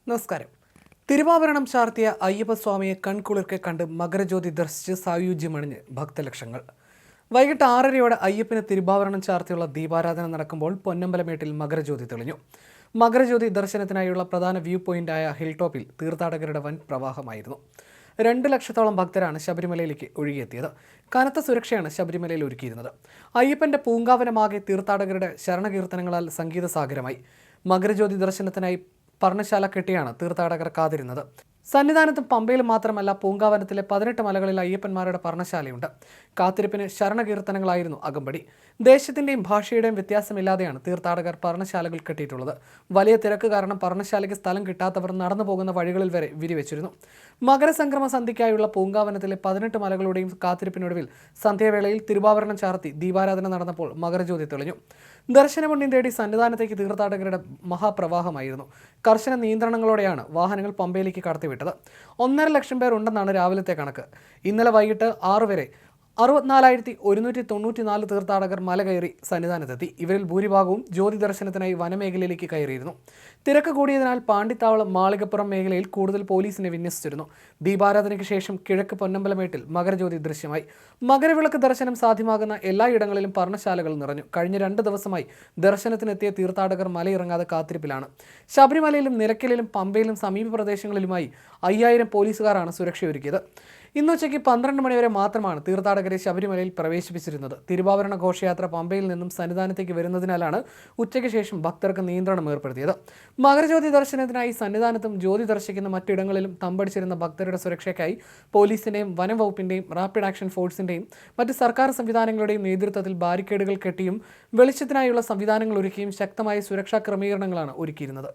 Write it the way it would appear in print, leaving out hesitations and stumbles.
നമസ്കാരം. തിരുവാഭരണം ചാർത്തിയ അയ്യപ്പസ്വാമിയെ കൺകുളിർക്കെ കണ്ട് മകരജ്യോതി ദർശിച്ച് സായുജ്യമണിഞ്ഞ് ഭക്തലക്ഷങ്ങൾ. വൈകിട്ട് 6:30 അയ്യപ്പന് തിരുവാഭരണം ചാർത്തിയുള്ള ദീപാരാധന നടക്കുമ്പോൾ പൊന്നമ്പലമേട്ടിൽ മകരജ്യോതി തെളിഞ്ഞു. മകരജ്യോതി ദർശനത്തിനായുള്ള പ്രധാന വ്യൂ പോയിന്റായ ഹിൽ ടോപ്പിൽ തീർത്ഥാടകരുടെ വൻ പ്രവാഹമായിരുന്നു. 2 ലക്ഷത്തോളം ഭക്തരാണ് ശബരിമലയിലേക്ക് ഒഴുകിയെത്തിയത്. കനത്ത സുരക്ഷയാണ് ശബരിമലയിൽ ഒരുക്കിയിരുന്നത്. അയ്യപ്പന്റെ പൂങ്കാവനമാകെ തീർത്ഥാടകരുടെ ശരണകീർത്തനങ്ങളാൽ സംഗീതസാഗരമായി. മകരജ്യോതി ദർശനത്തിനായി പർണശാല കെട്ടിയാണ് തീർത്ഥാടകർ കാത്തിരുന്നത്. സന്നിധാനത്തും പമ്പയിലും മാത്രമല്ല, പൂങ്കാവനത്തിലെ 18 മലകളിൽ അയ്യപ്പന്മാരുടെ പർണശാലയുണ്ട്. കാത്തിരിപ്പിന് ശരണകീർത്തനങ്ങളായിരുന്നു അകമ്പടി. ദേശത്തിന്റെയും ഭാഷയുടെയും വ്യത്യാസമില്ലാതെയാണ് തീർത്ഥാടകർ പർണശാലകൾ കെട്ടിയിട്ടുള്ളത്. വലിയ തിരക്ക് കാരണം പർണശാലയ്ക്ക് സ്ഥലം കിട്ടാത്തവർ നടന്നു പോകുന്ന വഴികളിൽ വരെ വിരിവെച്ചിരുന്നു. മകരസംക്രമ സന്ധ്യയ്ക്കായുള്ള പൂങ്കാവനത്തിലെ 18 മലകളുടെയും കാത്തിരിപ്പിനൊടുവിൽ സന്ധ്യാവേളയിൽ തിരുവാഭരണം ചാർത്തി ദീപാരാധന നടന്നപ്പോൾ മകരജ്യോതി തെളിഞ്ഞു. ദർശനപുണ്യം തേടി സന്നിധാനത്തേക്ക് തീർത്ഥാടകരുടെ മഹാപ്രവാഹമായിരുന്നു. കർശന നിയന്ത്രണങ്ങളോടെയാണ് വാഹനങ്ങൾ പമ്പയിലേക്ക് കടത്തിവിട്ടത്. 1.5 ലക്ഷം പേർ ഉണ്ടെന്നാണ് രാവിലത്തെ കണക്ക്. ഇന്നലെ വൈകിട്ട് 6 വരെ 64,194 തീർത്ഥാടകർ മല കയറി സന്നിധാനത്തെത്തി. ഇവരിൽ ഭൂരിഭാഗവും ജ്യോതി ദർശനത്തിനായി വനമേഖലയിലേക്ക് കയറിയിരുന്നു. തിരക്ക് കൂടിയതിനാൽ പാണ്ടിത്താവളം, മാളികപ്പുറം മേഖലയിൽ കൂടുതൽ പോലീസിനെ വിന്യസിച്ചിരുന്നു. ദീപാരാധനയ്ക്ക് ശേഷം കിഴക്ക് പൊന്നമ്പലമേട്ടിൽ മകരജ്യോതി ദൃശ്യമായി. മകരവിളക്ക് ദർശനം സാധ്യമാകുന്ന എല്ലായിടങ്ങളിലും പർണശാലകൾ നിറഞ്ഞു. കഴിഞ്ഞ 2 ദിവസമായി ദർശനത്തിനെത്തിയ തീർത്ഥാടകർ മലയിറങ്ങാതെ കാത്തിരിപ്പിലാണ്. ശബരിമലയിലും നിലയ്ക്കലിലും പമ്പയിലും സമീപ പ്രദേശങ്ങളിലുമായി 5000 പോലീസുകാരാണ് സുരക്ഷയൊരുക്കിയത്. ഇന്നുച്ചയ്ക്ക് 12 മണിവരെ മാത്രമാണ് തീർത്ഥാടകരെ ശബരിമലയിൽ പ്രവേശിപ്പിച്ചിരുന്നത്. തിരുവാഭരണ ഘോഷയാത്ര പമ്പയിൽ നിന്നും സന്നിധാനത്തേക്ക് വരുന്നതിനാലാണ് ഉച്ചയ്ക്ക് ശേഷം ഭക്തർക്ക് നിയന്ത്രണം ഏർപ്പെടുത്തിയത്. മകരജ്യോതി ദർശനത്തിനായി സന്നിധാനത്തും ജ്യോതി ദർശിക്കുന്ന മറ്റിടങ്ങളിലും തമ്പടിച്ചിരുന്ന ഭക്തരുടെ സുരക്ഷയ്ക്കായി പോലീസിന്റെയും വനം വകുപ്പിന്റെയും റാപ്പിഡ് ആക്ഷൻ ഫോഴ്സിന്റെയും മറ്റ് സർക്കാർ സംവിധാനങ്ങളുടെയും നേതൃത്വത്തിൽ ബാരിക്കേഡുകൾ കെട്ടിയും വെളിച്ചത്തിനായുള്ള സംവിധാനങ്ങൾ ഒരുക്കിയും ശക്തമായ സുരക്ഷാ ക്രമീകരണങ്ങളാണ് ഒരുക്കിയിരുന്നത്.